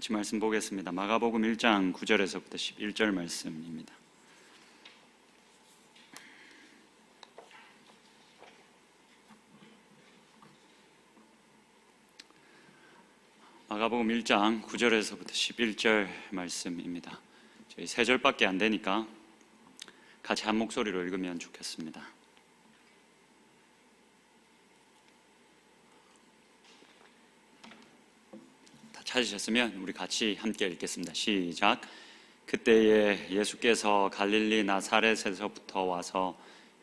같이 말씀 보겠습니다. 마가복음 1장 9절에서부터 11절 말씀입니다. 마가복음 1장 9절에서부터 11절 말씀입니다. 저희 3절밖에 안 되니까 같이 한 목소리로 읽으면 좋겠습니다. 다 찾으셨으면 우리 같이 함께 읽겠습니다. 시작. 그때에 예수께서 갈릴리 나사렛에서부터 와서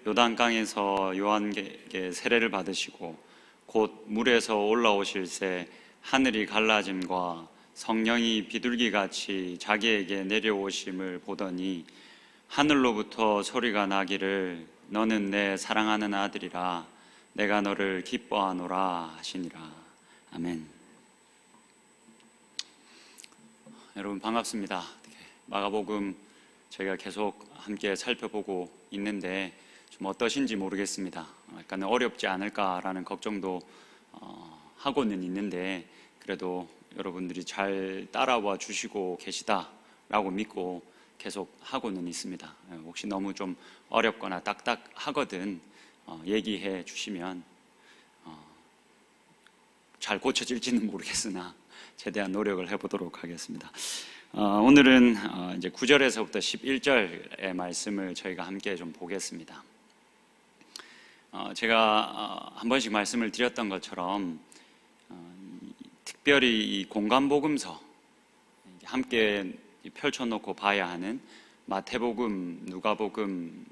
요단강에서 요한에게 세례를 받으시고 곧 물에서 올라오실새 하늘이 갈라짐과 성령이 비둘기같이 자기에게 내려오심을 보더니 하늘로부터 소리가 나기를 너는 내 사랑하는 아들이라 내가 너를 기뻐하노라 하시니라. 아멘. 여러분 반갑습니다. 마가복음 저희가 계속 함께 살펴보고 있는데 좀 어떠신지 모르겠습니다. 약간 어렵지 않을까라는 걱정도 하고는 있는데 그래도 여러분들이 잘 따라와 주시고 계시다라고 믿고 계속 하고는 있습니다. 혹시 너무 좀 어렵거나 딱딱하거든 얘기해 주시면 잘 고쳐질지는 모르겠으나 최대한 노력을 해보도록 하겠습니다. 오늘은 이제 9절에서부터 11절의 말씀을 저희가 함께 좀 보겠습니다. 제가 한 번씩 말씀을 드렸던 것처럼 특별히 이 공간복음서 함께 펼쳐놓고 봐야 하는 마태복음, 누가복음,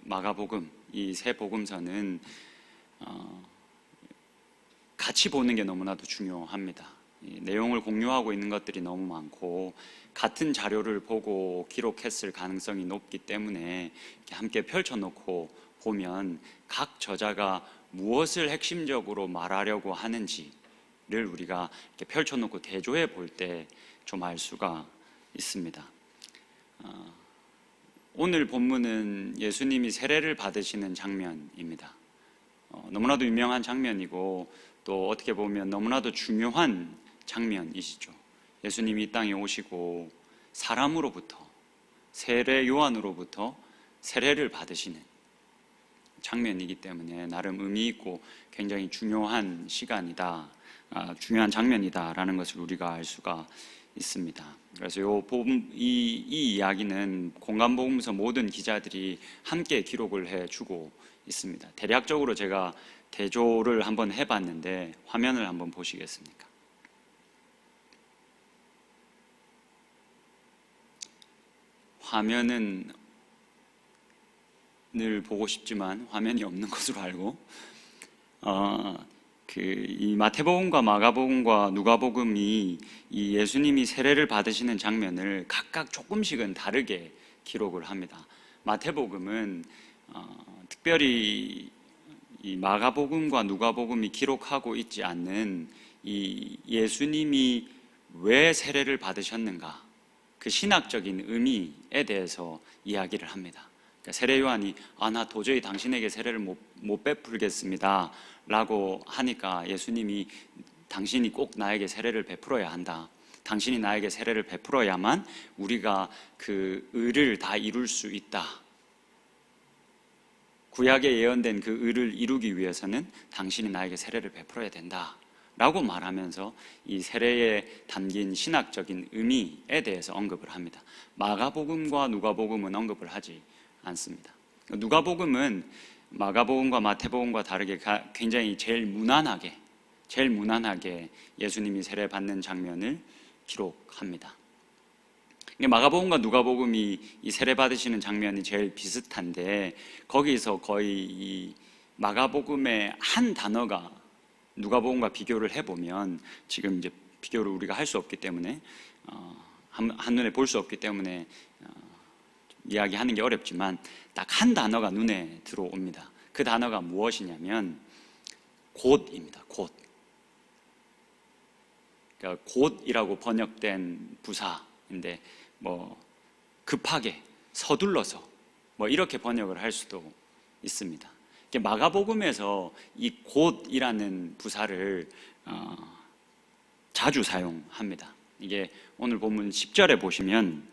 마가복음 이 세 복음서는 같이 보는 게 너무나도 중요합니다. 내용을 공유하고 있는 것들이 너무 많고 같은 자료를 보고 기록했을 가능성이 높기 때문에 이렇게 함께 펼쳐놓고 보면 각 저자가 무엇을 핵심적으로 말하려고 하는지를 우리가 이렇게 펼쳐놓고 대조해 볼 때 좀 알 수가 있습니다. 오늘 본문은 예수님이 세례를 받으시는 장면입니다. 너무나도 유명한 장면이고 또 어떻게 보면 너무나도 중요한 장면이시죠. 예수님이 이 땅에 오시고 사람으로부터 세례 요한으로부터 세례를 받으시는 장면이기 때문에 나름 의미 있고 굉장히 중요한 시간이다, 중요한 장면이다라는 것을 우리가 알 수가 있습니다. 그래서 이 이야기는 공간복음서 모든 기자들이 함께 기록을 해주고 있습니다. 대략적으로 제가 대조를 한번 해봤는데 화면을 한번 보시겠습니까? 화면은 늘 보고 싶지만 화면이 없는 것으로 알고 이 마태복음과 마가복음과 누가복음이 이 예수님이 세례를 받으시는 장면을 각각 조금씩은 다르게 기록을 합니다. 마태복음은 특별히 이 마가복음과 누가복음이 기록하고 있지 않는 이 예수님이 왜 세례를 받으셨는가 그 신학적인 의미에 대해서 이야기를 합니다. 그러니까 세례 요한이 나 도저히 당신에게 세례를 못 베풀겠습니다 라고 하니까 예수님이 당신이 꼭 나에게 세례를 베풀어야 한다. 당신이 나에게 세례를 베풀어야만 우리가 그 의를 다 이룰 수 있다. 구약에 예언된 그 의를 이루기 위해서는 당신이 나에게 세례를 베풀어야 된다 라고 말하면서 이 세례에 담긴 신학적인 의미에 대해서 언급을 합니다. 마가복음과 누가복음은 언급을 하지 않습니다. 누가복음은 마가복음과 마태복음과 다르게 굉장히 제일 무난하게 예수님이 세례 받는 장면을 기록합니다. 마가복음과 누가복음이 이 세례 받으시는 장면이 제일 비슷한데 거기서 거의 이 마가복음의 한 단어가 누가복음과 비교를 해보면 지금 이제 비교를 우리가 할 수 없기 때문에 한눈에 볼 수 없기 때문에 이야기하는 게 어렵지만 딱 한 단어가 눈에 들어옵니다. 그 단어가 무엇이냐면 곧입니다. 곧. 그러니까 곧이라고 번역된 부사인데 급하게 서둘러서 이렇게 번역을 할 수도 있습니다. 마가복음에서 이 곧이라는 부사를 자주 사용합니다. 이게 오늘 본문 10절에 보시면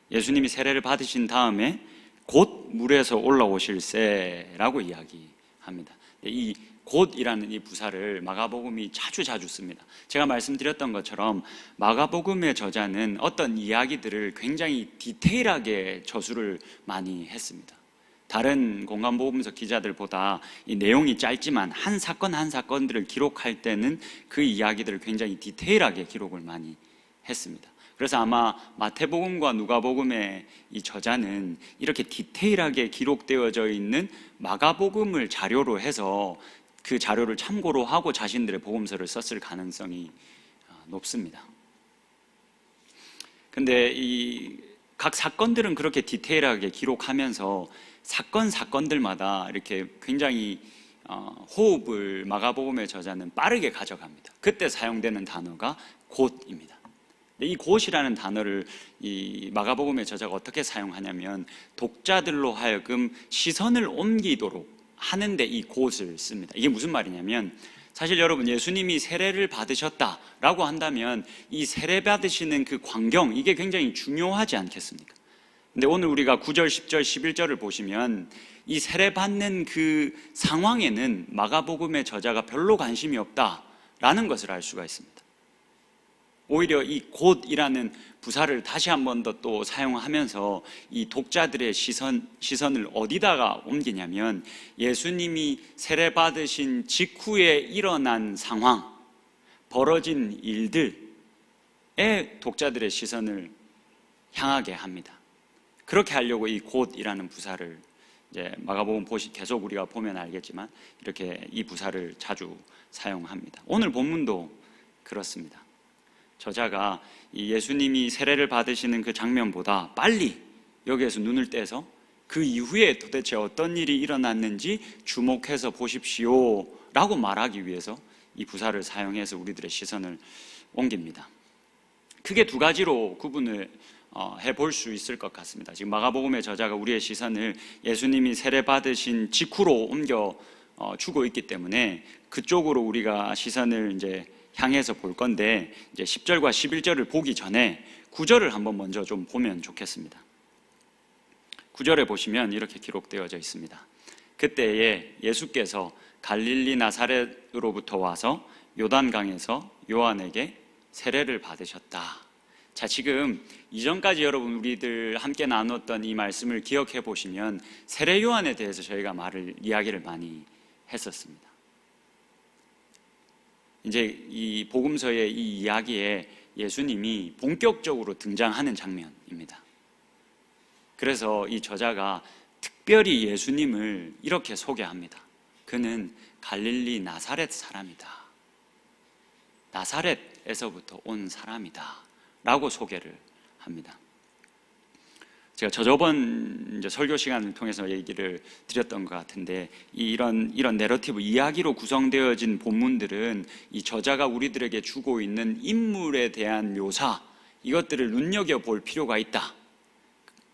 예수님이 세례를 받으신 다음에 곧 물에서 올라오실세라고 이야기합니다. 이 곧이라는 이 부사를 마가복음이 자주 씁니다. 제가 말씀드렸던 것처럼 마가복음의 저자는 어떤 이야기들을 굉장히 디테일하게 저술을 많이 했습니다. 다른 공간복음서 기자들보다 이 내용이 짧지만 한 사건 한 사건들을 기록할 때는 그 이야기들을 굉장히 디테일하게 기록을 많이 했습니다. 그래서 아마 마태복음과 누가복음의 이 저자는 이렇게 디테일하게 기록되어져 있는 마가복음을 자료로 해서 그 자료를 참고로 하고 자신들의 복음서를 썼을 가능성이 높습니다. 근데 이 각 사건들은 그렇게 디테일하게 기록하면서 사건들마다 이렇게 굉장히 호흡을 마가복음의 저자는 빠르게 가져갑니다. 그때 사용되는 단어가 곧입니다. 이 곧이라는 단어를 이 마가복음의 저자가 어떻게 사용하냐면 독자들로 하여금 시선을 옮기도록 하는데 이 곧을 씁니다. 이게 무슨 말이냐면 사실 여러분 예수님이 세례를 받으셨다라고 한다면 이 세례 받으시는 그 광경 이게 굉장히 중요하지 않겠습니까? 근데 오늘 우리가 9절, 10절, 11절을 보시면 이 세례 받는 그 상황에는 마가복음의 저자가 별로 관심이 없다라는 것을 알 수가 있습니다. 오히려 이 곧이라는 부사를 다시 한 번 더 또 사용하면서 이 독자들의 시선을 어디다가 옮기냐면 예수님이 세례 받으신 직후에 일어난 상황, 벌어진 일들에 독자들의 시선을 향하게 합니다. 그렇게 하려고 이 곧이라는 부사를 이제 마가복음 계속 우리가 보면 알겠지만 이렇게 이 부사를 자주 사용합니다. 오늘 본문도 그렇습니다. 저자가 이 예수님이 세례를 받으시는 그 장면보다 빨리 여기에서 눈을 떼서 그 이후에 도대체 어떤 일이 일어났는지 주목해서 보십시오 라고 말하기 위해서 이 부사를 사용해서 우리들의 시선을 옮깁니다. 크게 두 가지로 구분을 해볼 수 있을 것 같습니다. 지금 마가복음의 저자가 우리의 시선을 예수님이 세례 받으신 직후로 옮겨 주고 있기 때문에 그쪽으로 우리가 시선을 이제 향해서 볼 건데 이제 10절과 11절을 보기 전에 9절을 한번 먼저 좀 보면 좋겠습니다. 9절에 보시면 이렇게 기록되어져 있습니다. 그때에 예수께서 갈릴리 나사렛으로부터 와서 요단강에서 요한에게 세례를 받으셨다. 자, 지금 이전까지 여러분 우리들 함께 나눴던 이 말씀을 기억해 보시면 세례 요한에 대해서 저희가 이야기를 많이 했었습니다. 이제 이 복음서의 이 이야기에 예수님이 본격적으로 등장하는 장면입니다. 그래서 이 저자가 특별히 예수님을 이렇게 소개합니다. 그는 갈릴리 나사렛 사람이다. 나사렛에서부터 온 사람이다. 라고 소개를 합니다. 제가 저번 이제 설교 시간을 통해서 얘기를 드렸던 것 같은데 이런 내러티브, 이야기로 구성되어진 본문들은 이 저자가 우리들에게 주고 있는 인물에 대한 묘사, 이것들을 눈여겨볼 필요가 있다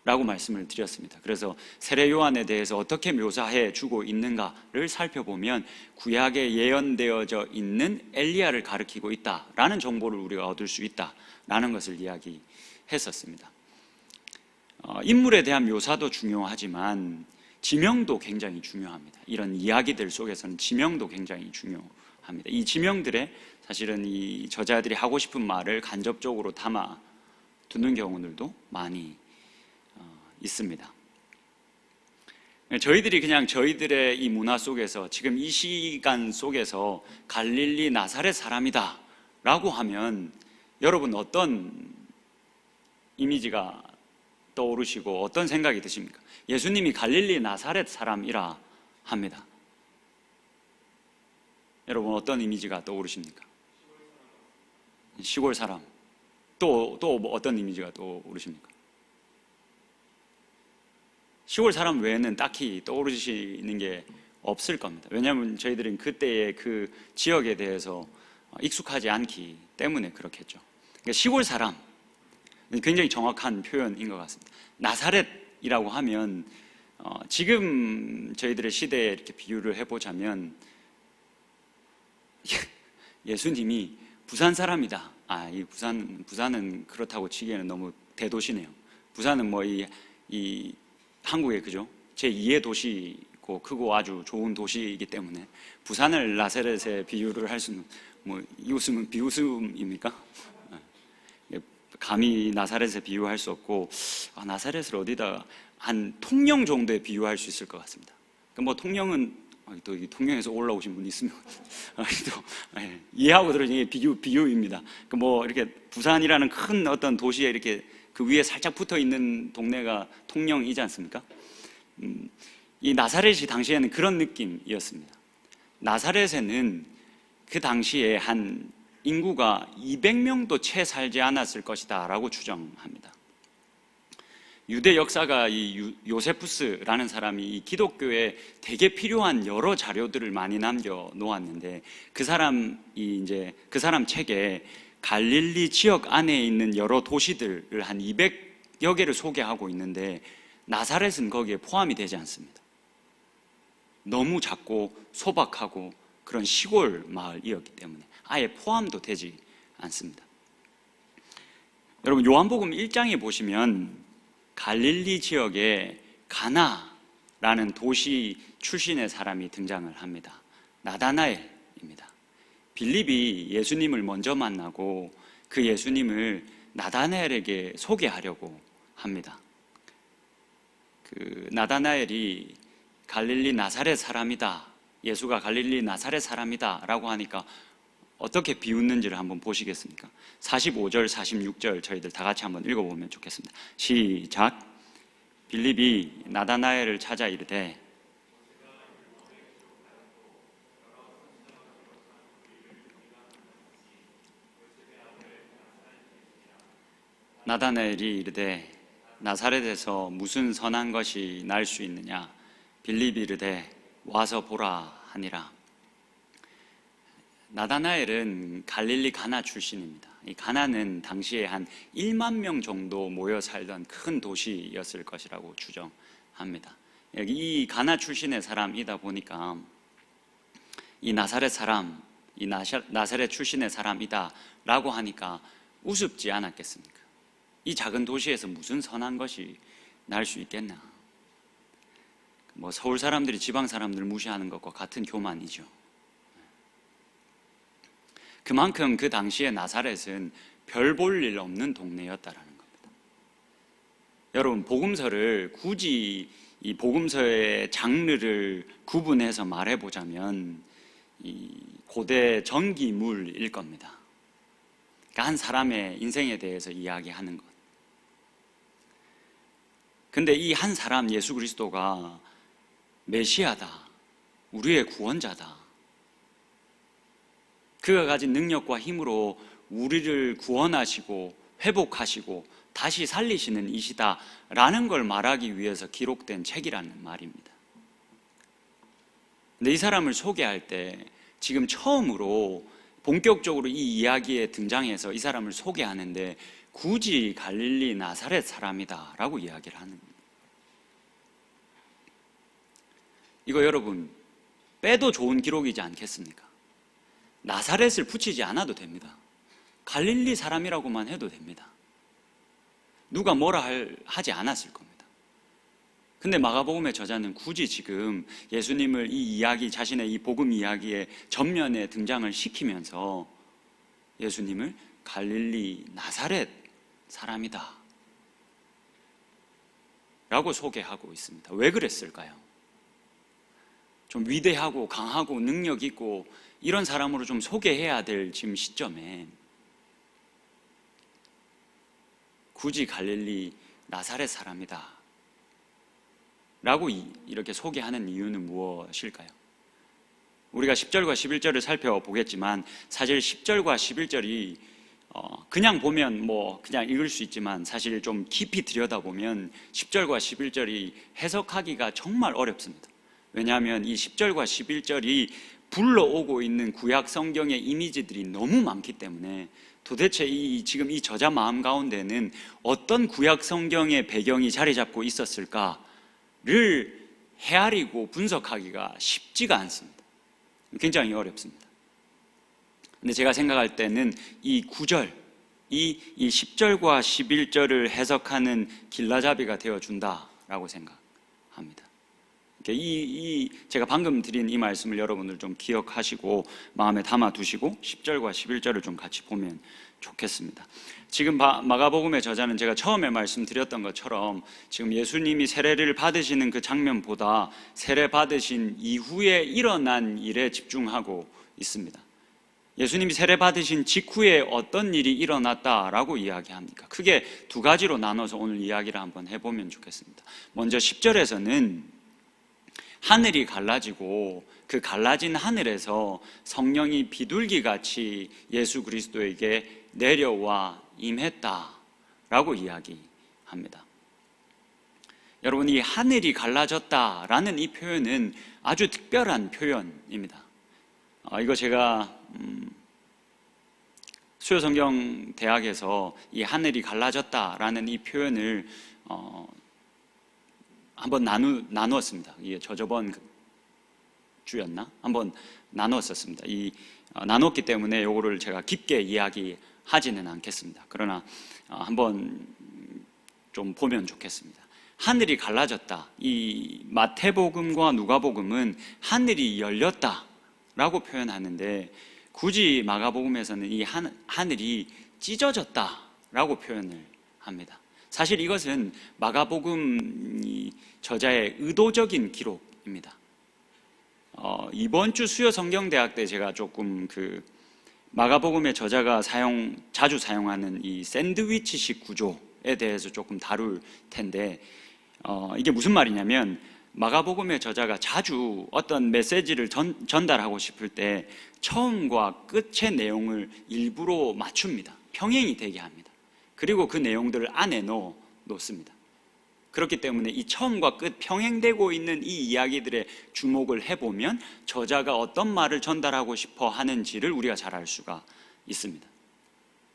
라고 말씀을 드렸습니다. 그래서 세례 요한에 대해서 어떻게 묘사해 주고 있는가를 살펴보면 구약에 예언되어져 있는 엘리야를 가리키고 있다라는 정보를 우리가 얻을 수 있다라는 것을 이야기했었습니다. 인물에 대한 묘사도 중요하지만 지명도 굉장히 중요합니다. 이런 이야기들 속에서는 지명도 굉장히 중요합니다. 이 지명들에 사실은 이 저자들이 하고 싶은 말을 간접적으로 담아 두는 경우들도 많이 있습니다. 저희들이 그냥 저희들의 이 문화 속에서 지금 이 시간 속에서 갈릴리 나사렛 사람이다 라고 하면 여러분 어떤 이미지가 떠오르시고 어떤 생각이 드십니까? 예수님이 갈릴리 나사렛 사람이라 합니다. 여러분 어떤 이미지가 떠오르십니까? 시골 사람. 또 어떤 이미지가 떠오르십니까? 시골 사람 외에는 딱히 떠오르시는 게 없을 겁니다. 왜냐하면 저희들은 그때의 그 지역에 대해서 익숙하지 않기 때문에 그렇겠죠. 그러니까 시골 사람, 굉장히 정확한 표현인 것 같습니다. 나사렛이라고 하면 지금 저희들의 시대에 이렇게 비유를 해보자면 예수님이 부산 사람이다 이 부산은 그렇다고 치기에는 너무 대도시네요. 부산은 뭐 이 한국의 그죠? 제2의 도시고 크고 아주 좋은 도시이기 때문에 부산을 나사렛에 비유를 할 수는 뭐 이 웃음은 비웃음입니까? 감히 나사렛에 비유할 수 없고 나사렛을 어디다 한 통영 정도에 비유할 수 있을 것 같습니다. 뭐 통영은 또 통영에서 올라오신 분이 있으면 또 이해하고 들으시는 게 비유입니다. 뭐 이렇게 부산이라는 큰 어떤 도시에 이렇게 그 위에 살짝 붙어 있는 동네가 통영이지 않습니까? 이 나사렛이 당시에는 그런 느낌이었습니다. 나사렛에는 그 당시에 한 인구가 200명도 채 살지 않았을 것이다 라고 추정합니다. 유대 역사가 이 요세푸스라는 사람이 이 기독교에 되게 필요한 여러 자료들을 많이 남겨 놓았는데 그 사람 책에 갈릴리 지역 안에 있는 여러 도시들을 한 200여 개를 소개하고 있는데 나사렛은 거기에 포함이 되지 않습니다. 너무 작고 소박하고 그런 시골 마을이었기 때문에 아예 포함도 되지 않습니다. 여러분 요한복음 1장에 보시면 갈릴리 지역에 가나라는 도시 출신의 사람이 등장을 합니다. 나다나엘입니다. 빌립이 예수님을 먼저 만나고 그 예수님을 나다나엘에게 소개하려고 합니다. 그 나다나엘이 갈릴리 나사렛 사람이다, 예수가 갈릴리 나사렛 사람이다 라고 하니까 어떻게 비웃는지를 한번 보시겠습니까? 45절, 46절 저희들 다 같이 한번 읽어보면 좋겠습니다. 시작. 빌립이 나다나엘을 찾아 이르되 나다나엘이 이르되 나사렛에서 무슨 선한 것이 날 수 있느냐? 빌립이 이르되 와서 보라 하니라. 나다나엘은 갈릴리 가나 출신입니다. 이 가나는 당시에 한 1만 명 정도 모여 살던 큰 도시였을 것이라고 추정합니다. 이 가나 출신의 사람이다 보니까 이 나사렛 사람, 이 나사렛 출신의 사람이다 라고 하니까 우습지 않았겠습니까? 이 작은 도시에서 무슨 선한 것이 날 수 있겠나? 뭐 서울 사람들이 지방 사람들 무시하는 것과 같은 교만이죠. 그만큼 그 당시에 나사렛은 별 볼 일 없는 동네였다라는 겁니다. 여러분 복음서를 굳이 이 복음서의 장르를 구분해서 말해보자면 이 고대 전기물일 겁니다. 그러니까 한 사람의 인생에 대해서 이야기하는 것. 근데 이 한 사람 예수 그리스도가 메시아다, 우리의 구원자다, 그가 가진 능력과 힘으로 우리를 구원하시고 회복하시고 다시 살리시는 이시다라는 걸 말하기 위해서 기록된 책이라는 말입니다. 근데 이 사람을 소개할 때 지금 처음으로 본격적으로 이 이야기에 등장해서 이 사람을 소개하는데 굳이 갈릴리 나사렛 사람이다 라고 이야기를 하는 겁니다. 이거 여러분 빼도 좋은 기록이지 않겠습니까? 나사렛을 붙이지 않아도 됩니다. 갈릴리 사람이라고만 해도 됩니다. 누가 뭐라 하지 않았을 겁니다. 근데 마가복음의 저자는 굳이 지금 예수님을 이 이야기, 자신의 이 복음 이야기의 전면에 등장을 시키면서 예수님을 갈릴리 나사렛 사람이다 라고 소개하고 있습니다. 왜 그랬을까요? 좀 위대하고 강하고 능력 있고 이런 사람으로 좀 소개해야 될 지금 시점에 굳이 갈릴리 나사렛 사람이다 라고 이렇게 소개하는 이유는 무엇일까요? 우리가 10절과 11절을 살펴보겠지만 사실 10절과 11절이 그냥 보면 뭐 그냥 읽을 수 있지만 사실 좀 깊이 들여다보면 10절과 11절이 해석하기가 정말 어렵습니다. 왜냐하면 이 10절과 11절이 불러오고 있는 구약 성경의 이미지들이 너무 많기 때문에 도대체 지금 이 저자 마음 가운데는 어떤 구약 성경의 배경이 자리 잡고 있었을까를 헤아리고 분석하기가 쉽지가 않습니다. 굉장히 어렵습니다. 근데 제가 생각할 때는 이 9절, 이 10절과 11절을 해석하는 길라잡이가 되어준다라고 생각합니다. 제가 방금 드린 이 말씀을 여러분들 좀 기억하시고 마음에 담아두시고 10절과 11절을 좀 같이 보면 좋겠습니다. 지금 마가복음의 저자는 제가 처음에 말씀드렸던 것처럼 지금 예수님이 세례를 받으시는 그 장면보다 세례 받으신 이후에 일어난 일에 집중하고 있습니다. 예수님이 세례 받으신 직후에 어떤 일이 일어났다라고 이야기합니까? 크게 두 가지로 나눠서 오늘 이야기를 한번 해보면 좋겠습니다. 먼저 10절에서는 하늘이 갈라지고 그 갈라진 하늘에서 성령이 비둘기같이 예수 그리스도에게 내려와 임했다라고 이야기합니다. 여러분, 이 하늘이 갈라졌다라는 이 표현은 아주 특별한 표현입니다. 이거 제가 수요성경대학에서 이 하늘이 갈라졌다라는 이 표현을 한번 나누었습니다. 이게 저번 주였나? 한번 나누었었습니다. 나눴기 때문에 이거를 제가 깊게 이야기하지는 않겠습니다. 그러나 한번 좀 보면 좋겠습니다. 하늘이 갈라졌다. 이 마태복음과 누가복음은 하늘이 열렸다라고 표현하는데 굳이 마가복음에서는 이 하늘이 찢어졌다라고 표현을 합니다. 사실 이것은 마가복음 저자의 의도적인 기록입니다. 이번 주 수요성경대학 때 제가 조금 마가복음의 저자가 자주 사용하는 이 샌드위치식 구조에 대해서 조금 다룰 텐데, 이게 무슨 말이냐면 마가복음의 저자가 자주 어떤 메시지를 전달하고 싶을 때 처음과 끝의 내용을 일부러 맞춥니다. 평행이 되게 합니다. 그리고 그 내용들을 안에 놓습니다. 그렇기 때문에 이 처음과 끝 평행되고 있는 이 이야기들에 주목을 해보면 저자가 어떤 말을 전달하고 싶어 하는지를 우리가 잘 알 수가 있습니다.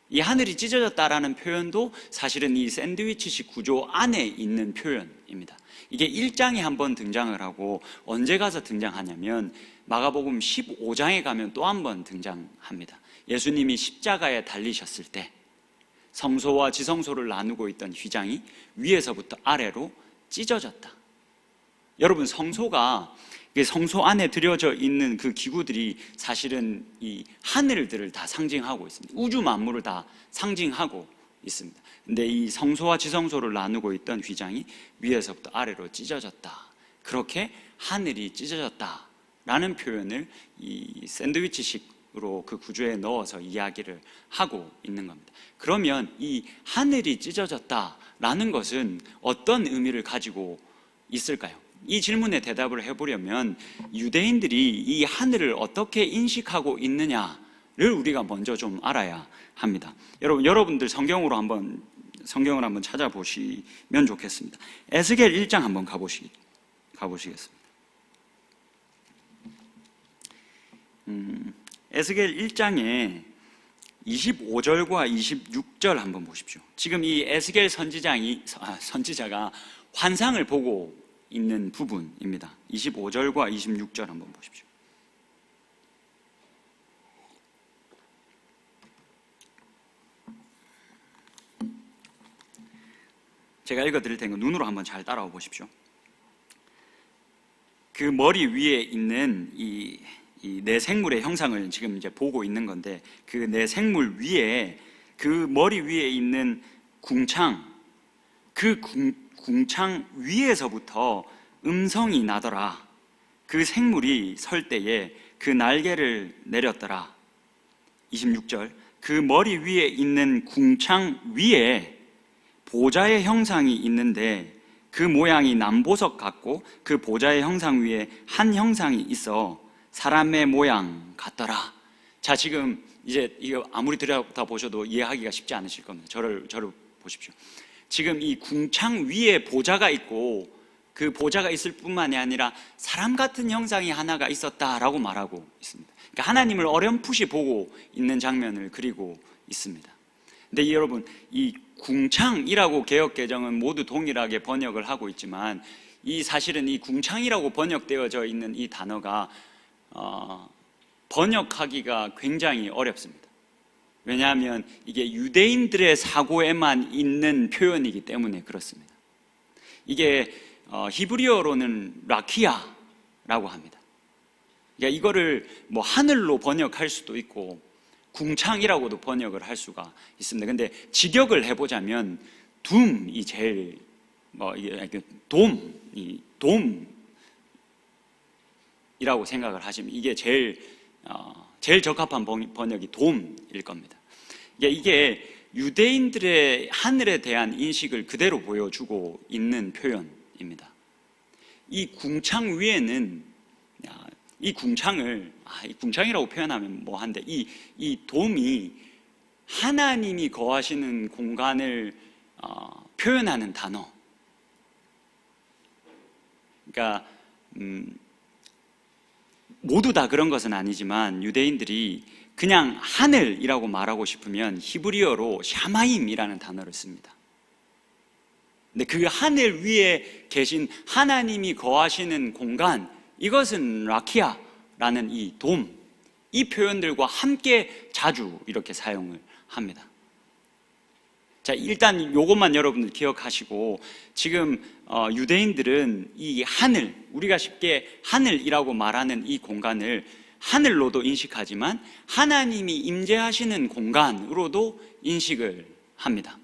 이 하늘이 찢어졌다라는 표현도 사실은 이 샌드위치식 구조 안에 있는 표현입니다. 이게 1장에 한번 등장을 하고 언제 가서 등장하냐면 마가복음 15장에 가면 또 한 번 등장합니다. 예수님이 십자가에 달리셨을 때 성소와 지성소를 나누고 있던 휘장이 위에서부터 아래로 찢어졌다. 여러분, 성소 안에 들여져 있는 그 기구들이 사실은 이 하늘들을 다 상징하고 있습니다. 우주 만물을 다 상징하고 있습니다. 근데 이 성소와 지성소를 나누고 있던 휘장이 위에서부터 아래로 찢어졌다. 그렇게 하늘이 찢어졌다라는 표현을 이 샌드위치식으로 그 구조에 넣어서 이야기를 하고 있는 겁니다. 그러면 이 하늘이 찢어졌다라는 것은 어떤 의미를 가지고 있을까요? 이 질문에 대답을 해보려면 유대인들이 이 하늘을 어떻게 인식하고 있느냐를 우리가 먼저 좀 알아야 합니다. 여러분들 성경을 한번 찾아보시면 좋겠습니다. 에스겔 1장 한번 가보시겠습니다. 에스겔 1장에 25절과 26절 한번 보십시오. 지금 이 에스겔 선지자가 환상을 보고 있는 부분입니다. 25절과 26절 한번 보십시오. 제가 읽어드릴 테니까 눈으로 한번 잘 따라와 보십시오. 그 머리 위에 있는 이 내 생물의 형상을 지금 이제 보고 있는 건데, 그 내 생물 위에 그 머리 위에 있는 궁창, 그 궁창 위에서부터 음성이 나더라. 그 생물이 설 때에 그 날개를 내렸더라. 26절, 그 머리 위에 있는 궁창 위에 보좌의 형상이 있는데 그 모양이 남보석 같고 그 보좌의 형상 위에 한 형상이 있어 사람의 모양 같더라. 자, 지금 이제 이거 아무리 들여다보셔도 이해하기가 쉽지 않으실 겁니다. 저를 보십시오. 지금 이 궁창 위에 보좌가 있고 그 보좌가 있을 뿐만이 아니라 사람 같은 형상이 하나가 있었다라고 말하고 있습니다. 그러니까 하나님을 어렴풋이 보고 있는 장면을 그리고 있습니다. 근데 여러분, 이 궁창이라고 개역개정은 모두 동일하게 번역을 하고 있지만 사실은 이 궁창이라고 번역되어져 있는 이 단어가 번역하기가 굉장히 어렵습니다. 왜냐하면 이게 유대인들의 사고에만 있는 표현이기 때문에 그렇습니다. 이게 히브리어로는 라키아라고 합니다. 그러니까 이거를 뭐 하늘로 번역할 수도 있고 궁창이라고도 번역을 할 수가 있습니다. 근데 직역을 해보자면 둠이 제일 돔이라고 생각을 하시면 이게 제일 적합한 번역이 돔일 겁니다. 이게 유대인들의 하늘에 대한 인식을 그대로 보여주고 있는 표현입니다. 이 궁창 위에는 이 궁창이라고 표현하면 뭐한데 이 돔이 하나님이 거하시는 공간을 표현하는 단어. 그러니까 모두 다 그런 것은 아니지만 유대인들이 그냥 하늘이라고 말하고 싶으면 히브리어로 샤마임이라는 단어를 씁니다. 근데 그 하늘 위에 계신 하나님이 거하시는 공간, 이것은 라키아라는 이 돔, 이 표현들과 함께 자주 이렇게 사용을 합니다. 자, 일단 이것만 여러분들 기억하시고, 지금 유대인들은 이 하늘, 우리가 쉽게 하늘이라고 말하는 이 공간을 하늘로도 인식하지만 하나님이 임재하시는 공간으로도 인식을 합니다.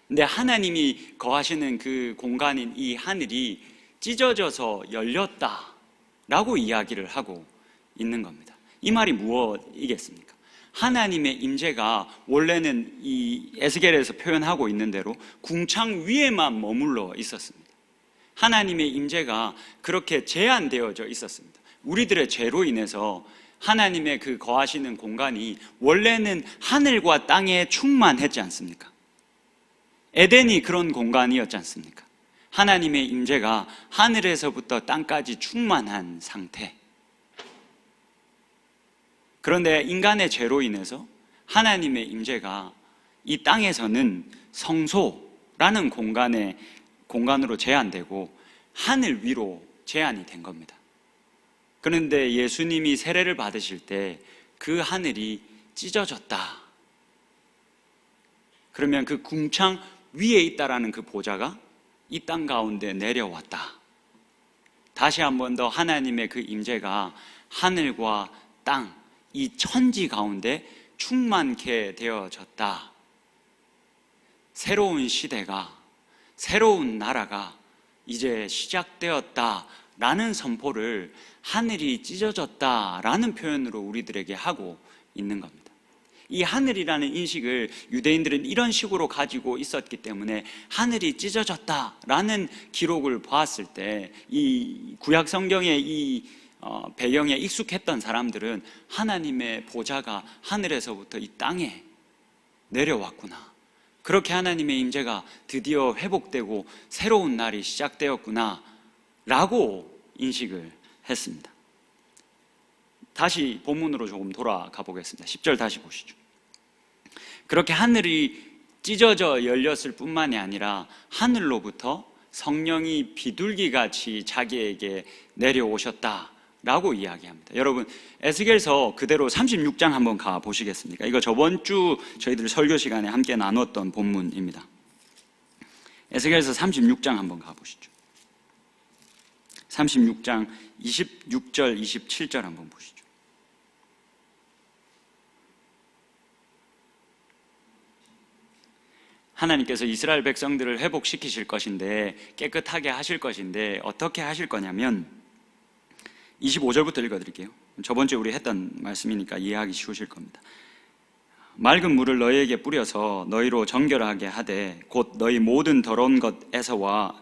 근데 하나님이 거하시는 그 공간인 이 하늘이 찢어져서 열렸다라고 이야기를 하고 있는 겁니다. 이 말이 무엇이겠습니까? 하나님의 임재가 원래는 이 에스겔에서 표현하고 있는 대로 궁창 위에만 머물러 있었습니다. 하나님의 임재가 그렇게 제한되어져 있었습니다. 우리들의 죄로 인해서 하나님의 그 거하시는 공간이 원래는 하늘과 땅에 충만했지 않습니까? 에덴이 그런 공간이었지 않습니까? 하나님의 임재가 하늘에서부터 땅까지 충만한 상태. 그런데 인간의 죄로 인해서 하나님의 임재가 이 땅에서는 성소라는 공간으로 제한되고 하늘 위로 제한이 된 겁니다. 그런데 예수님이 세례를 받으실 때 그 하늘이 찢어졌다. 그러면 그 궁창 위에 있다라는 그 보좌가 이 땅 가운데 내려왔다. 다시 한 번 더 하나님의 그 임재가 하늘과 땅, 이 천지 가운데 충만케 되어졌다. 새로운 시대가, 새로운 나라가 이제 시작되었다라는 선포를 하늘이 찢어졌다라는 표현으로 우리들에게 하고 있는 겁니다. 이 하늘이라는 인식을 유대인들은 이런 식으로 가지고 있었기 때문에 하늘이 찢어졌다라는 기록을 보았을 때 이 구약 성경의 이 배경에 익숙했던 사람들은 하나님의 보좌가 하늘에서부터 이 땅에 내려왔구나, 그렇게 하나님의 임재가 드디어 회복되고 새로운 날이 시작되었구나 라고 인식을 했습니다. 다시 본문으로 조금 돌아가 보겠습니다. 10절 다시 보시죠. 그렇게 하늘이 찢어져 열렸을 뿐만이 아니라 하늘로부터 성령이 비둘기같이 자기에게 내려오셨다라고 이야기합니다. 여러분, 에스겔서 그대로 36장 한번 가 보시겠습니까? 이거 저번 주 저희들 설교 시간에 함께 나눴던 본문입니다. 에스겔서 36장 한번 가 보시죠. 36장 26절, 27절 한번 보시죠. 하나님께서 이스라엘 백성들을 회복시키실 것인데, 깨끗하게 하실 것인데 어떻게 하실 거냐면 25절부터 읽어드릴게요. 저번 주에 우리 했던 말씀이니까 이해하기 쉬우실 겁니다. 맑은 물을 너희에게 뿌려서 너희로 정결하게 하되 곧 너희 모든 더러운 것에서와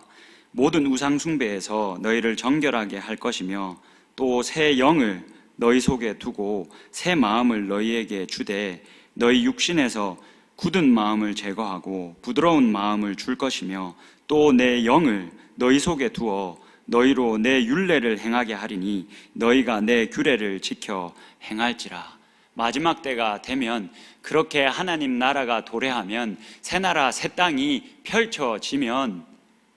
모든 우상 숭배에서 너희를 정결하게 할 것이며, 또 새 영을 너희 속에 두고 새 마음을 너희에게 주되 너희 육신에서 굳은 마음을 제거하고 부드러운 마음을 줄 것이며, 또 내 영을 너희 속에 두어 너희로 내 율례를 행하게 하리니 너희가 내 규례를 지켜 행할지라. 마지막 때가 되면, 그렇게 하나님 나라가 도래하면, 새 나라 새 땅이 펼쳐지면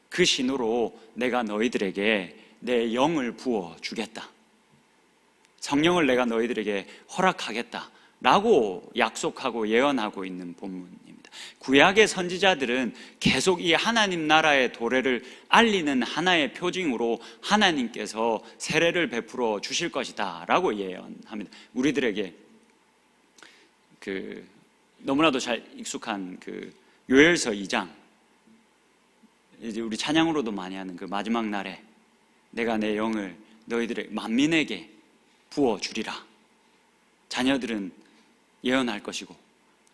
그 신호로 내가 너희들에게 내 영을 부어 주겠다. 성령을 내가 너희들에게 허락하겠다라고 약속하고 예언하고 있는 본문입니다. 구약의 선지자들은 계속 이 하나님 나라의 도래를 알리는 하나의 표징으로 하나님께서 세례를 베풀어 주실 것이다 라고 예언합니다. 우리들에게 너무나도 잘 익숙한 요엘서 2장, 이제 우리 찬양으로도 많이 하는 그 마지막 날에 내가 내 영을 너희들의 만민에게 부어주리라. 자녀들은 예언할 것이고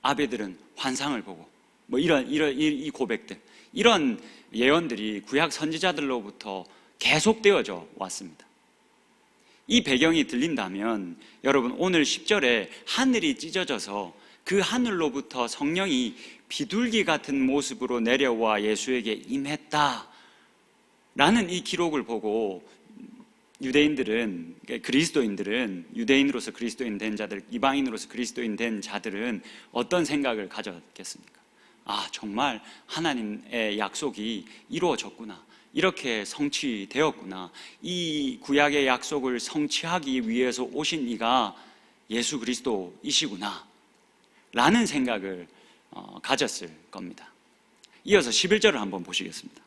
아베들은 환상을 보고 이런 이 고백들, 이런 예언들이 구약 선지자들로부터 계속되어져 왔습니다. 이 배경이 들린다면 여러분, 오늘 10절에 하늘이 찢어져서 그 하늘로부터 성령이 비둘기 같은 모습으로 내려와 예수에게 임했다 라는 이 기록을 보고 유대인들은, 그리스도인들은, 유대인으로서 그리스도인 된 자들, 이방인으로서 그리스도인 된 자들은 어떤 생각을 가졌겠습니까? 아, 정말 하나님의 약속이 이루어졌구나, 이렇게 성취되었구나, 이 구약의 약속을 성취하기 위해서 오신 이가 예수 그리스도이시구나 라는 생각을 가졌을 겁니다. 이어서 11절을 한번 보시겠습니다.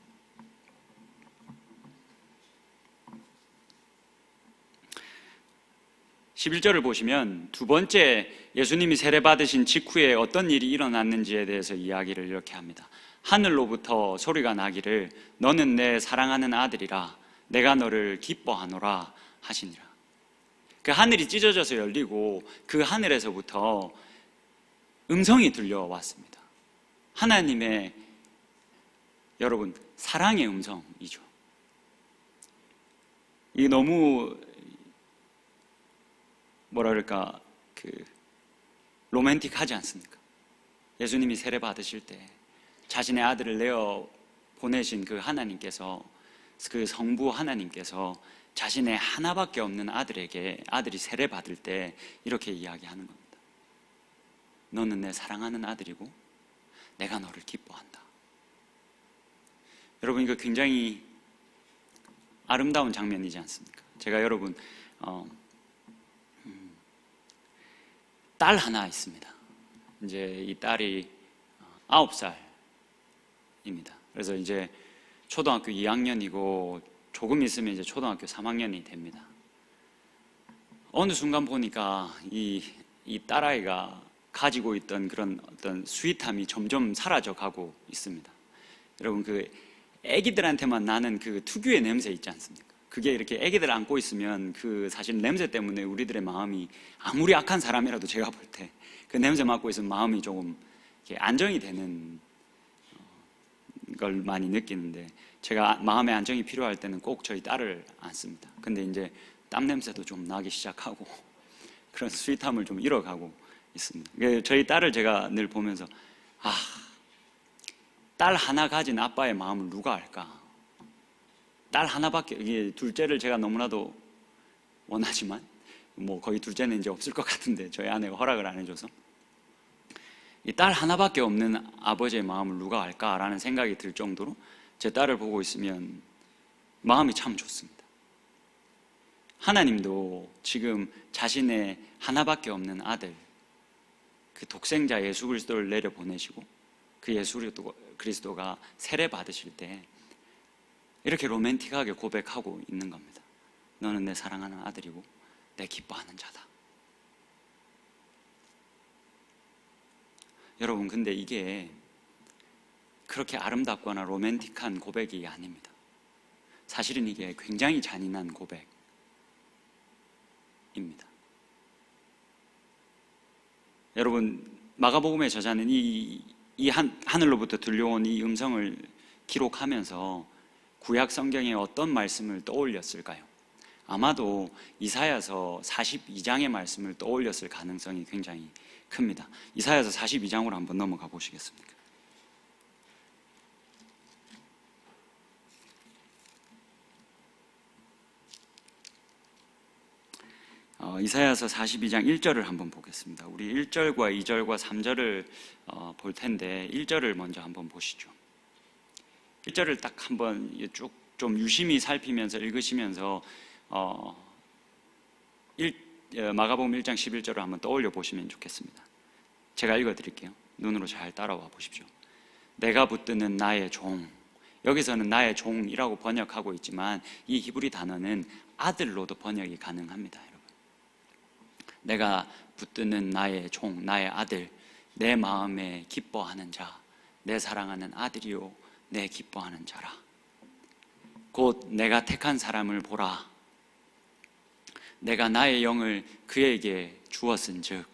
11절을 보시면 두 번째 예수님이 세례받으신 직후에 어떤 일이 일어났는지에 대해서 이야기를 이렇게 합니다. 하늘로부터 소리가 나기를 너는 내 사랑하는 아들이라 내가 너를 기뻐하노라 하시니라. 그 하늘이 찢어져서 열리고 그 하늘에서부터 음성이 들려왔습니다. 하나님의, 여러분, 사랑의 음성이죠. 이게 너무 로맨틱하지 않습니까? 예수님이 세례 받으실 때 자신의 아들을 내어 보내신 그 하나님께서, 그 성부 하나님께서 자신의 하나밖에 없는 아들에게, 아들이 세례 받을 때 이렇게 이야기하는 겁니다. 너는 내 사랑하는 아들이고 내가 너를 기뻐한다. 여러분, 이거 굉장히 아름다운 장면이지 않습니까? 제가 여러분 딸 하나 있습니다. 이제 이 딸이 9살입니다. 그래서 이제 초등학교 2학년이고 조금 있으면 이제 초등학교 3학년이 됩니다. 어느 순간 보니까 이 딸아이가 가지고 있던 그런 어떤 스윗함이 점점 사라져 가고 있습니다. 여러분, 애기들한테만 나는 그 특유의 냄새 있지 않습니까? 그게 이렇게 애기들 안고 있으면 사실 냄새 때문에 우리들의 마음이, 아무리 악한 사람이라도 제가 볼 때 그 냄새 맡고 있으면 마음이 조금 이렇게 안정이 되는 걸 많이 느끼는데, 제가 마음의 안정이 필요할 때는 꼭 저희 딸을 안습니다. 근데 이제 땀 냄새도 좀 나기 시작하고 그런 스윗함을 좀 잃어가고 있습니다. 저희 딸을 제가 늘 보면서 딸 하나 가진 아빠의 마음을 누가 알까? 딸 하나밖에, 이게 둘째를 제가 너무나도 원하지만 거의 둘째는 이제 없을 것 같은데 저희 아내가 허락을 안 해줘서, 이 딸 하나밖에 없는 아버지의 마음을 누가 알까라는 생각이 들 정도로 제 딸을 보고 있으면 마음이 참 좋습니다. 하나님도 지금 자신의 하나밖에 없는 아들, 그 독생자 예수 그리스도를 내려보내시고 그 예수 그리스도가 세례 받으실 때 이렇게 로맨틱하게 고백하고 있는 겁니다. 너는 내 사랑하는 아들이고 내 기뻐하는 자다. 여러분, 근데 이게 그렇게 아름답거나 로맨틱한 고백이 아닙니다. 사실은 이게 굉장히 잔인한 고백입니다. 여러분, 마가복음의 저자는 하늘로부터 들려온 이 음성을 기록하면서 구약 성경에 어떤 말씀을 떠올렸을까요? 아마도 이사야서 42장의 말씀을 떠올렸을 가능성이 굉장히 큽니다. 이사야서 42장으로 한번 넘어가 보시겠습니까? 이사야서 42장 1절을 한번 보겠습니다. 우리 1절과 2절과 3절을 볼 텐데 1절을 먼저 한번 보시죠. 1절을 딱 한번 쭉 좀 유심히 살피면서 읽으시면서 마가복음 1장 11절을 한번 떠올려 보시면 좋겠습니다. 제가 읽어드릴게요. 눈으로 잘 따라와 보십시오. 내가 붙드는 나의 종. 여기서는 나의 종이라고 번역하고 있지만 이 히브리 단어는 아들로도 번역이 가능합니다. 여러분, 내가 붙드는 나의 종, 나의 아들, 내 마음에 기뻐하는 자, 내 사랑하는 아들이요 내 기뻐하는 자라. 곧 내가 택한 사람을 보라. 내가 나의 영을 그에게 주었은즉,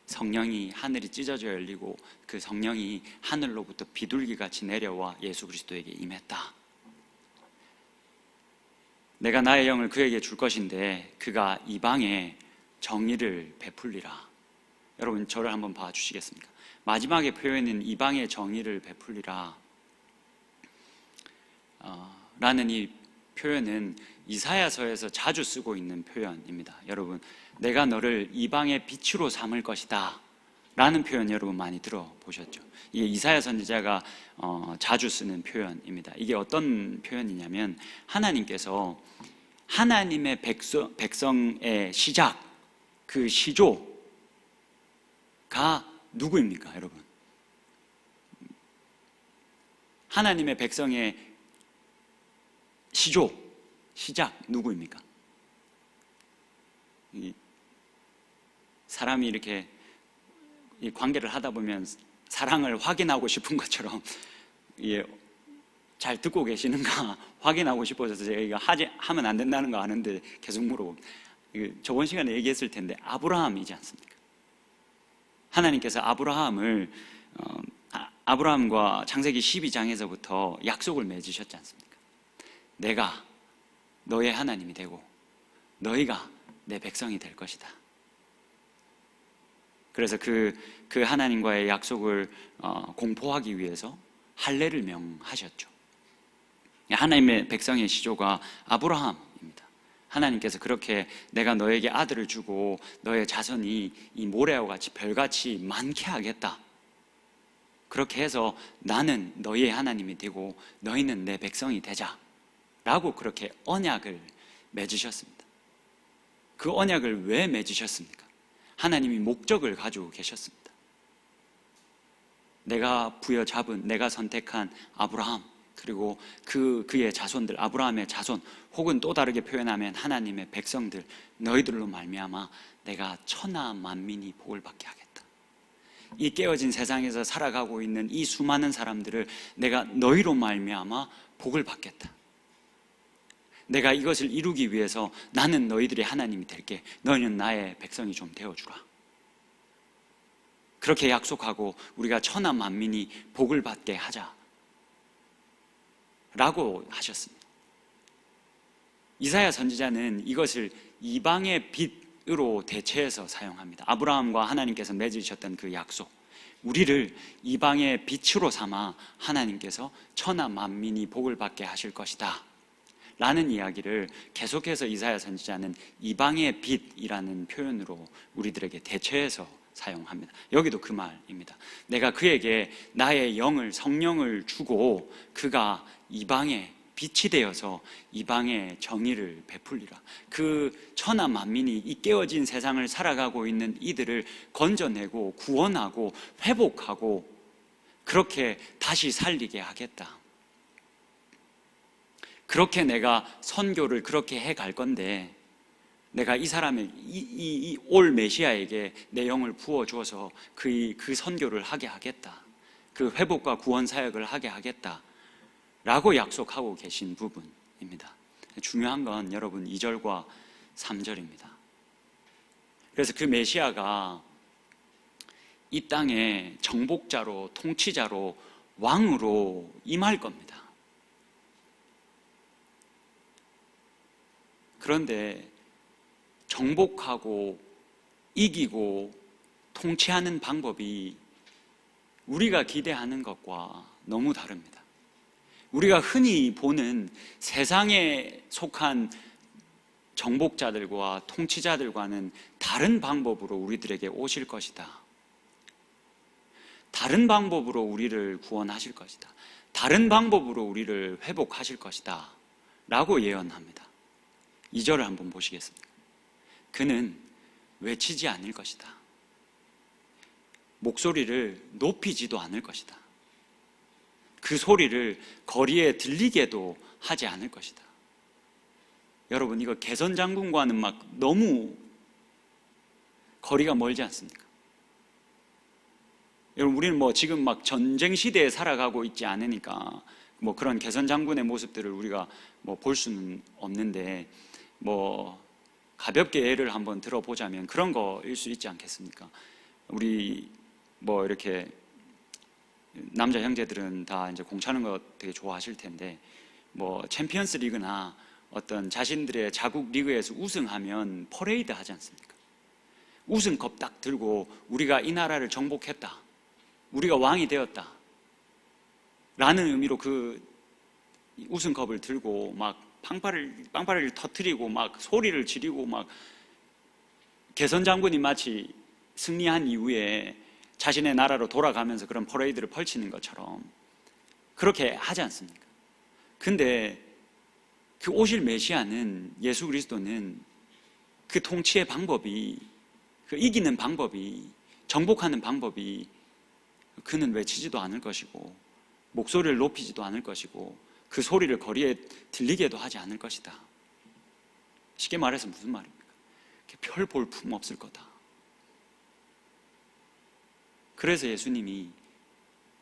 성령이 하늘이 찢어져 열리고 그 성령이 하늘로부터 비둘기같이 내려와 예수 그리스도에게 임했다. 내가 나의 영을 그에게 줄 것인데 그가 이방에 정의를 베풀리라. 여러분, 저를 한번 봐주시겠습니까? 마지막에 표현인 이방의 정의를 베풀리라 라는 이 표현은 이사야서에서 자주 쓰고 있는 표현입니다. 여러분, 내가 너를 이방의 빛으로 삼을 것이다 라는 표현 여러분 많이 들어보셨죠? 이게 이사야 선지자가 자주 쓰는 표현입니다. 이게 어떤 표현이냐면, 하나님께서 하나님의 백성의 시작, 그 시조가 누구입니까, 여러분? 하나님의 백성의 시조, 시작 누구입니까? 사람이 이렇게 관계를 하다 보면 사랑을 확인하고 싶은 것처럼 잘 듣고 계시는가 확인하고 싶어서 제가 이거 하면 안 된다는 거 아는데 계속 물어보고, 저번 시간에 얘기했을 텐데 아브라함이지 않습니까? 하나님께서 아브라함과 창세기 12장에서부터 약속을 맺으셨지 않습니까? 내가 너의 하나님이 되고 너희가 내 백성이 될 것이다. 그래서 그 하나님과의 약속을 공포하기 위해서 할례를 명하셨죠. 하나님의 백성의 시조가 아브라함입니다. 하나님께서 그렇게 내가 너에게 아들을 주고 너의 자손이 이 모래와 같이 별같이 많게 하겠다, 그렇게 해서 나는 너희의 하나님이 되고 너희는 내 백성이 되자 라고 그렇게 언약을 맺으셨습니다. 그 언약을 왜 맺으셨습니까? 하나님이 목적을 가지고 계셨습니다. 내가 부여잡은, 내가 선택한 아브라함, 그리고 그의 자손들, 아브라함의 자손, 혹은 또 다르게 표현하면 하나님의 백성들, 너희들로 말미암아 내가 천하 만민이 복을 받게 하겠다. 이 깨어진 세상에서 살아가고 있는 이 수많은 사람들을 내가 너희로 말미암아 복을 받겠다. 내가 이것을 이루기 위해서 나는 너희들의 하나님이 될게, 너희는 나의 백성이 좀 되어주라. 그렇게 약속하고 우리가 천하 만민이 복을 받게 하자 라고 하셨습니다. 이사야 선지자는 이것을 이방의 빛으로 대체해서 사용합니다. 아브라함과 하나님께서 맺으셨던 그 약속, 우리를 이방의 빛으로 삼아 하나님께서 천하 만민이 복을 받게 하실 것이다 라는 이야기를 계속해서 이사야 선지자는 이방의 빛이라는 표현으로 우리들에게 대체해서 사용합니다. 여기도 그 말입니다. 내가 그에게 나의 영을, 성령을 주고 그가 이방의 빛이 되어서 이방의 정의를 베풀리라. 그 천하 만민이 이 깨어진 세상을 살아가고 있는 이들을 건져내고 구원하고 회복하고 그렇게 다시 살리게 하겠다. 그렇게 내가 선교를 그렇게 해갈 건데, 내가 이 사람의 이 올 메시아에게 내 영을 부어주어서 그 선교를 하게 하겠다, 그 회복과 구원 사역을 하게 하겠다 라고 약속하고 계신 부분입니다. 중요한 건 여러분 2절과 3절입니다. 그래서 그 메시아가 이 땅에 정복자로, 통치자로, 왕으로 임할 겁니다. 그런데 정복하고 이기고 통치하는 방법이 우리가 기대하는 것과 너무 다릅니다. 우리가 흔히 보는 세상에 속한 정복자들과 통치자들과는 다른 방법으로 우리들에게 오실 것이다. 다른 방법으로 우리를 구원하실 것이다. 다른 방법으로 우리를 회복하실 것이다 라고 예언합니다. 2절을 한번 보시겠습니까? 그는 외치지 않을 것이다. 목소리를 높이지도 않을 것이다. 그 소리를 거리에 들리게도 하지 않을 것이다. 여러분, 이거 개선 장군과는 막 너무 거리가 멀지 않습니까? 여러분, 우리는 뭐 지금 막 전쟁 시대에 살아가고 있지 않으니까 뭐 그런 개선 장군의 모습들을 우리가 뭐 볼 수는 없는데, 뭐 가볍게 예를 한번 들어보자면 그런 거일 수 있지 않겠습니까? 우리 뭐 이렇게 남자 형제들은 다 이제 공 차는 거 되게 좋아하실 텐데, 뭐 챔피언스 리그나 어떤 자신들의 자국 리그에서 우승하면 퍼레이드 하지 않습니까? 우승컵 딱 들고 우리가 이 나라를 정복했다, 우리가 왕이 되었다 라는 의미로 그 우승컵을 들고 막 빵빠레를 터뜨리고 막 소리를 지르고, 막 개선 장군이 마치 승리한 이후에 자신의 나라로 돌아가면서 그런 퍼레이드를 펼치는 것처럼 그렇게 하지 않습니까? 근데 그 오실 메시아는, 예수 그리스도는 그 통치의 방법이, 그 이기는 방법이, 정복하는 방법이, 그는 외치지도 않을 것이고 목소리를 높이지도 않을 것이고 그 소리를 거리에 들리게도 하지 않을 것이다. 쉽게 말해서 무슨 말입니까? 별 볼품 없을 거다. 그래서 예수님이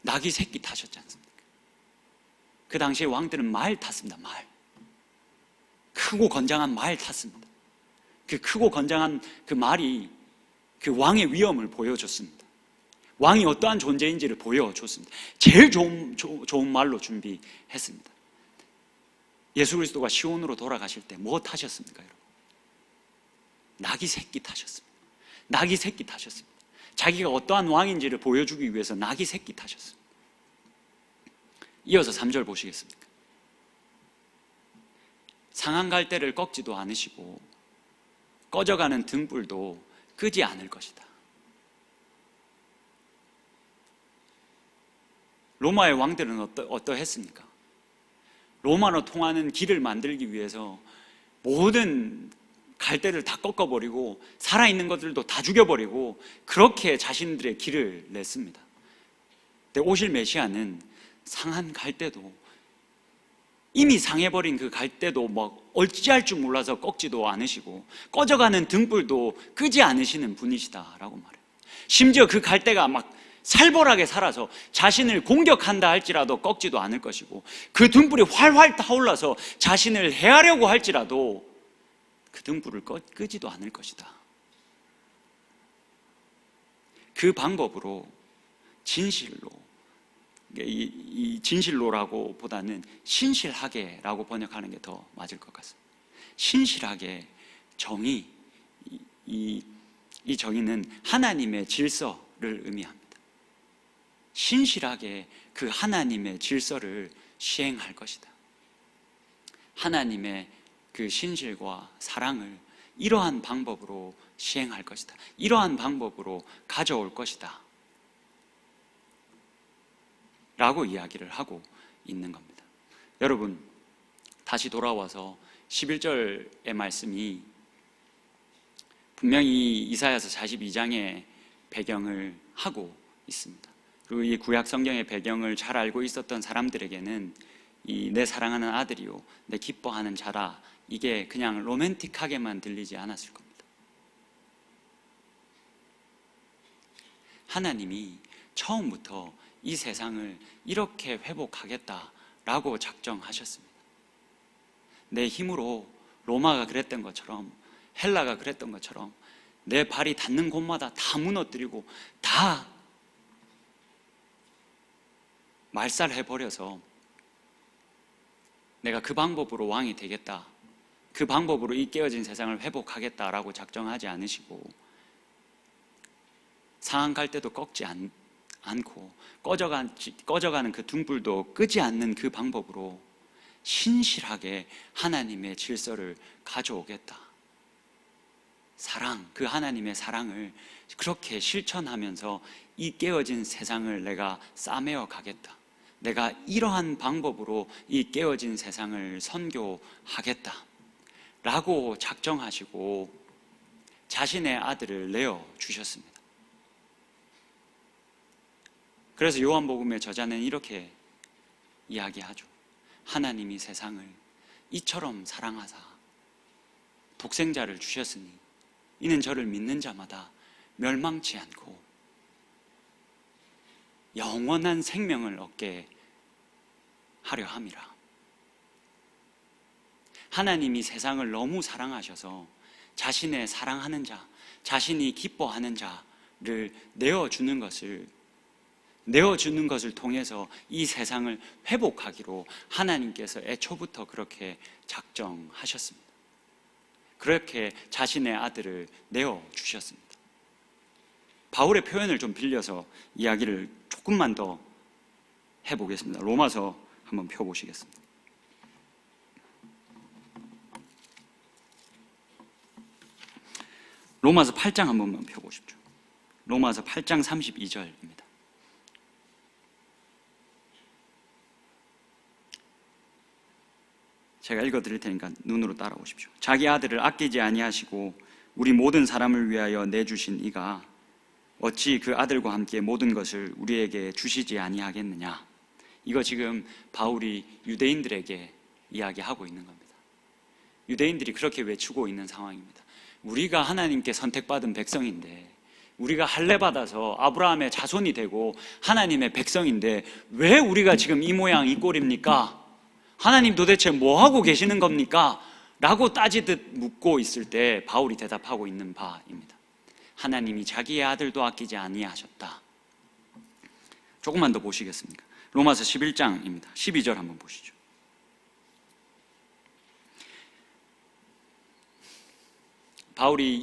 나귀 새끼 타셨지 않습니까? 그 당시에 왕들은 말 탔습니다. 말, 크고 건장한 말 탔습니다. 그 크고 건장한 그 말이 그 왕의 위엄을 보여줬습니다. 왕이 어떠한 존재인지를 보여줬습니다. 제일 좋은 말로 준비했습니다. 예수 그리스도가 시온으로 돌아가실 때 뭐 타셨습니까, 여러분? 나귀 새끼 타셨습니다. 나귀 새끼 타셨습니다. 자기가 어떠한 왕인지를 보여주기 위해서 나귀 새끼 타셨습니다. 이어서 3절 보시겠습니까? 상한 갈대를 꺾지도 않으시고 꺼져가는 등불도 끄지 않을 것이다. 로마의 왕들은 어떠했습니까? 로마로 통하는 길을 만들기 위해서 모든 갈대를 다 꺾어버리고 살아있는 것들도 다 죽여버리고 그렇게 자신들의 길을 냈습니다. 근데 오실 메시아는 상한 갈대도, 이미 상해버린 그 갈대도 막 어찌할 줄 몰라서 꺾지도 않으시고 꺼져가는 등불도 끄지 않으시는 분이시다라고 말해요. 심지어 그 갈대가 막 살벌하게 살아서 자신을 공격한다 할지라도 꺾지도 않을 것이고, 그 등불이 활활 타올라서 자신을 해하려고 할지라도 그 등불을 끄지도 않을 것이다. 그 방법으로 진실로, 이 진실로라고 보다는 신실하게라고 번역하는 게 더 맞을 것 같습니다. 신실하게, 정의, 이 정의는 하나님의 질서를 의미합니다. 신실하게 그 하나님의 질서를 시행할 것이다. 하나님의 그 신실과 사랑을 이러한 방법으로 시행할 것이다. 이러한 방법으로 가져올 것이다 라고 이야기를 하고 있는 겁니다. 여러분, 다시 돌아와서 11절의 말씀이 분명히 이사야서 42장의 배경을 하고 있습니다. 그리고 이 구약 성경의 배경을 잘 알고 있었던 사람들에게는 이 내 사랑하는 아들이요 내 기뻐하는 자라, 이게 그냥 로맨틱하게만 들리지 않았을 겁니다. 하나님이 처음부터 이 세상을 이렇게 회복하겠다라고 작정하셨습니다. 내 힘으로 로마가 그랬던 것처럼, 헬라가 그랬던 것처럼 내 발이 닿는 곳마다 다 무너뜨리고 다 말살해버려서 내가 그 방법으로 왕이 되겠다, 그 방법으로 이 깨어진 세상을 회복하겠다라고 작정하지 않으시고, 상한 갈대도 꺾지 않고 꺼져가는 그 등불도 끄지 않는 그 방법으로 신실하게 하나님의 질서를 가져오겠다. 사랑, 그 하나님의 사랑을 그렇게 실천하면서 이 깨어진 세상을 내가 싸매어 가겠다. 내가 이러한 방법으로 이 깨어진 세상을 선교하겠다 라고 작정하시고 자신의 아들을 내어 주셨습니다. 그래서 요한복음의 저자는 이렇게 이야기하죠. 하나님이 세상을 이처럼 사랑하사 독생자를 주셨으니 이는 저를 믿는 자마다 멸망치 않고 영원한 생명을 얻게 하려 함이라. 하나님이 세상을 너무 사랑하셔서 자신의 사랑하는 자, 자신이 기뻐하는 자를 내어주는 것을 통해서 이 세상을 회복하기로 하나님께서 애초부터 그렇게 작정하셨습니다. 그렇게 자신의 아들을 내어주셨습니다. 바울의 표현을 좀 빌려서 이야기를 조금만 더 해보겠습니다. 로마서 한번 펴보시겠습니다. 로마서 8장 한 번만 펴보십시오. 로마서 8장 32절입니다. 제가 읽어드릴 테니까 눈으로 따라오십시오. 자기 아들을 아끼지 아니하시고 우리 모든 사람을 위하여 내주신 이가 어찌 그 아들과 함께 모든 것을 우리에게 주시지 아니하겠느냐. 이거 지금 바울이 유대인들에게 이야기하고 있는 겁니다. 유대인들이 그렇게 외치고 있는 상황입니다. 우리가 하나님께 선택받은 백성인데, 우리가 할례받아서 아브라함의 자손이 되고 하나님의 백성인데 왜 우리가 지금 이 모양 이 꼴입니까? 하나님 도대체 뭐 하고 계시는 겁니까? 라고 따지듯 묻고 있을 때 바울이 대답하고 있는 바입니다. 하나님이 자기의 아들도 아끼지 아니하셨다. 조금만 더 보시겠습니까? 로마서 11장입니다. 12절 한번 보시죠. 바울이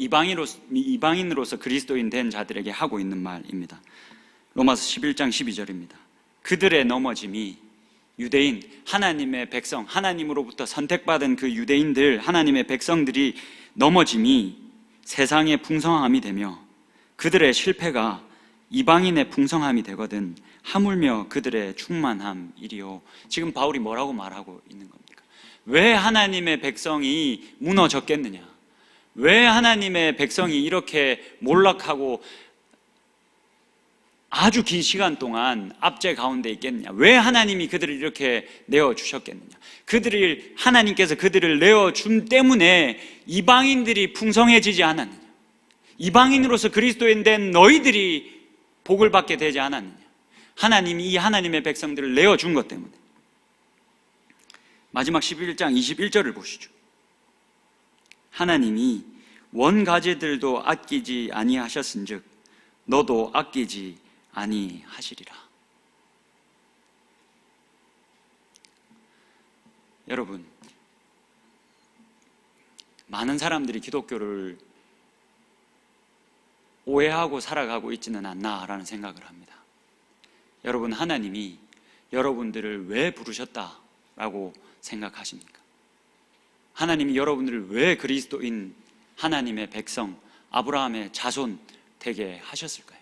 이방인으로서 그리스도인 된 자들에게 하고 있는 말입니다. 로마서 11장 12절입니다. 그들의 넘어짐이, 유대인, 하나님의 백성, 하나님으로부터 선택받은 그 유대인들, 하나님의 백성들이 넘어짐이 세상의 풍성함이 되며 그들의 실패가 이방인의 풍성함이 되거든 하물며 그들의 충만함이리요. 지금 바울이 뭐라고 말하고 있는 겁니까? 왜 하나님의 백성이 무너졌겠느냐? 왜 하나님의 백성이 이렇게 몰락하고 아주 긴 시간 동안 압제 가운데 있겠느냐? 왜 하나님이 그들을 이렇게 내어주셨겠느냐? 하나님께서 그들을 내어준 때문에 이방인들이 풍성해지지 않았느냐? 이방인으로서 그리스도인 된 너희들이 복을 받게 되지 않았느냐? 하나님이 이 하나님의 백성들을 내어준 것 때문에. 마지막 11장 21절을 보시죠. 하나님이 원가지들도 아끼지 아니하셨은즉 너도 아끼지 아니하시리라. 여러분, 많은 사람들이 기독교를 오해하고 살아가고 있지는 않나라는 생각을 합니다. 여러분, 하나님이 여러분들을 왜 부르셨다라고 생각하십니까? 하나님이 여러분들을 왜 그리스도인 하나님의 백성, 아브라함의 자손 되게 하셨을까요?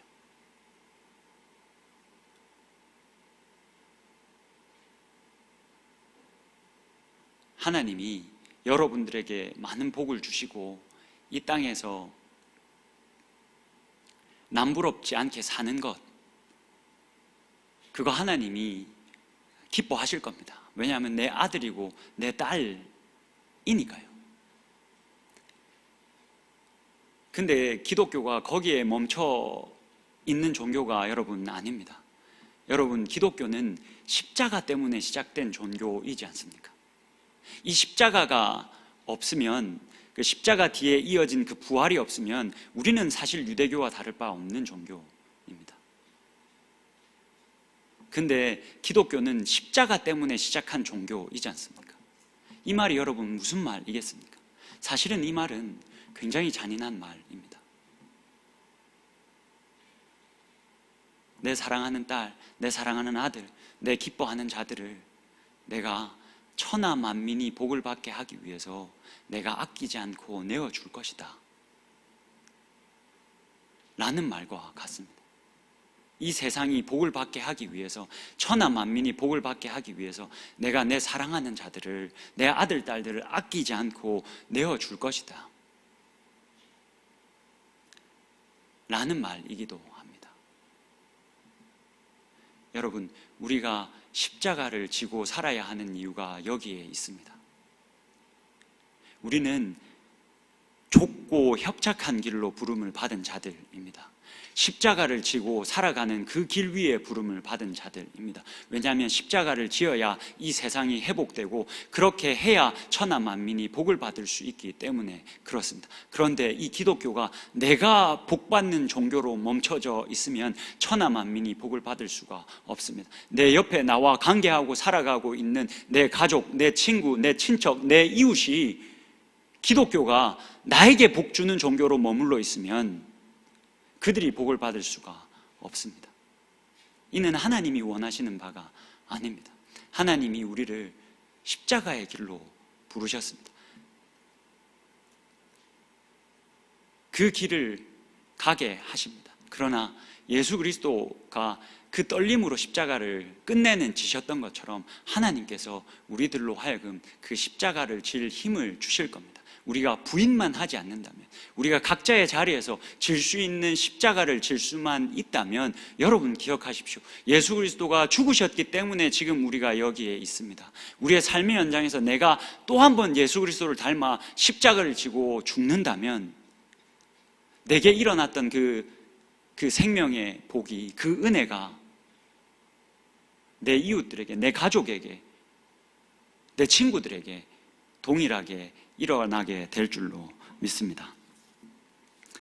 하나님이 여러분들에게 많은 복을 주시고 이 땅에서 남부럽지 않게 사는 것, 그거 하나님이 기뻐하실 겁니다. 왜냐하면 내 아들이고 내 딸이니까요. 근데 기독교가 거기에 멈춰 있는 종교가 여러분 아닙니다. 여러분, 기독교는 십자가 때문에 시작된 종교이지 않습니까? 이 십자가가 없으면, 그 십자가 뒤에 이어진 그 부활이 없으면 우리는 사실 유대교와 다를 바 없는 종교입니다. 근데 기독교는 십자가 때문에 시작한 종교이지 않습니까? 이 말이 여러분 무슨 말이겠습니까? 사실은 이 말은 굉장히 잔인한 말입니다. 내 사랑하는 딸, 내 사랑하는 아들, 내 기뻐하는 자들을 내가 천하 만민이 복을 받게 하기 위해서 내가 아끼지 않고 내어줄 것이다 라는 말과 같습니다. 이 세상이 복을 받게 하기 위해서, 천하 만민이 복을 받게 하기 위해서 내가 내 사랑하는 자들을, 내 아들, 딸들을 아끼지 않고 내어줄 것이다. 라는 말이기도 합니다. 여러분, 우리가 십자가를 지고 살아야 하는 이유가 여기에 있습니다. 우리는 좁고 협착한 길로 부름을 받은 자들입니다. 십자가를 지고 살아가는 그 길 위에 부름을 받은 자들입니다. 왜냐하면 십자가를 지어야 이 세상이 회복되고 그렇게 해야 천하 만민이 복을 받을 수 있기 때문에 그렇습니다. 그런데 이 기독교가 내가 복받는 종교로 멈춰져 있으면 천하 만민이 복을 받을 수가 없습니다. 내 옆에 나와 관계하고 살아가고 있는 내 가족, 내 친구, 내 친척, 내 이웃이 기독교가 나에게 복 주는 종교로 머물러 있으면 그들이 복을 받을 수가 없습니다. 이는 하나님이 원하시는 바가 아닙니다. 하나님이 우리를 십자가의 길로 부르셨습니다. 그 길을 가게 하십니다. 그러나 예수 그리스도가 그 떨림으로 십자가를 끝내는 지셨던 것처럼 하나님께서 우리들로 하여금 그 십자가를 질 힘을 주실 겁니다. 우리가 부인만 하지 않는다면, 우리가 각자의 자리에서 질 수 있는 십자가를 질 수만 있다면, 여러분 기억하십시오. 예수 그리스도가 죽으셨기 때문에 지금 우리가 여기에 있습니다. 우리의 삶의 현장에서 내가 또 한 번 예수 그리스도를 닮아 십자가를 지고 죽는다면 내게 일어났던 그 생명의 복이, 그 은혜가 내 이웃들에게, 내 가족에게, 내 친구들에게 동일하게 일어나게 될 줄로 믿습니다.